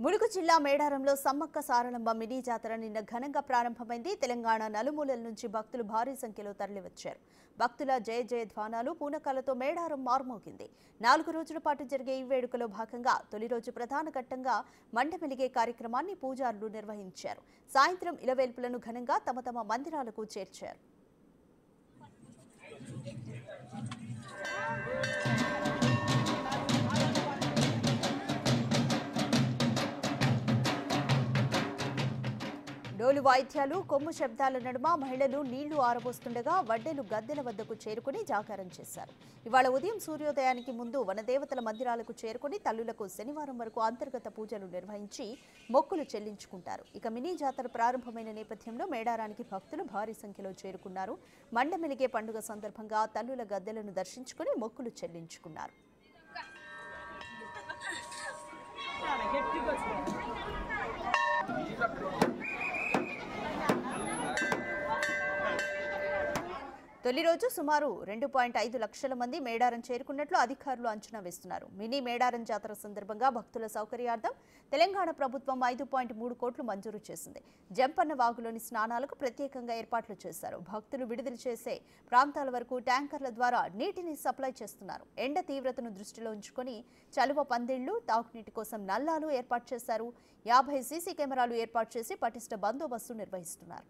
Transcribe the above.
ములుగు జిల్లా మేడారంలో సమ్మక్క సారలమ్మ మినీ జాతర నిన్న ఘనంగా ప్రారంభమైంది. తెలంగాణ నలుమూలల నుంచి భక్తులు భారీ సంఖ్యలో తరలివచ్చారు. భక్తుల జయ జయ ధ్వానాలు పూనకాలతో మేడారం మార్మోగింది. 4 రోజుల పాటు జరిగే ఈ వేడుకలో భాగంగా తొలి రోజు ప్రధాన ఘట్టంగా మండమెలిగే కార్యక్రమాన్ని పూజారులు నిర్వహించారు. సాయంత్రం ఇలవేల్పులను ఘనంగా తమ తమ మందిరాలకు చేర్చారు. డోలు వాయిద్యాలు కొమ్ము శబ్దాల నడుమ మహిళలు నీళ్లు ఆరబోస్తుండగా వడ్డెలు గద్దెల వద్దకు చేరుకుని జాగారం చేశారు. ఇవాళ ఉదయం సూర్యోదయానికి ముందు వనదేవతల మందిరాలకు చేరుకుని తల్లులకు శనివారం వరకు అంతర్గత పూజలు నిర్వహించి మొక్కులు చెల్లించుకుంటారు. ఇక మినీ జాతర ప్రారంభమైన నేపథ్యంలో మేడారానికి భక్తులు భారీ సంఖ్యలో చేరుకున్నారు. మండమెలిగే పండుగ సందర్భంగా తల్లుల గద్దెలను దర్శించుకుని మొక్కులు చెల్లించుకున్నారు. తొలి రోజు సుమారు 2.5 లక్షల మంది మేడారం చేరుకున్నట్లు అధికారులు అంచనా వేస్తున్నారు. మినీ మేడారం జాతర సందర్భంగా భక్తుల సౌకర్యార్థం తెలంగాణ ప్రభుత్వం 5.3 కోట్లు మంజూరు చేసింది. జంపన్న వాగులోని స్నానాలకు ప్రత్యేకంగా ఏర్పాట్లు చేశారు. భక్తులు విడుదల చేసే ప్రాంతాల వరకు ట్యాంకర్ల ద్వారా నీటిని సప్లై చేస్తున్నారు. ఎండ తీవ్రతను దృష్టిలో ఉంచుకొని చలువ పందిళ్లు, తాగునీటి కోసం నల్లాలు ఏర్పాటు చేశారు. 50 సీసీ కెమెరాలు ఏర్పాటు చేసి పటిష్ట బందోబస్తు నిర్వహిస్తున్నారు.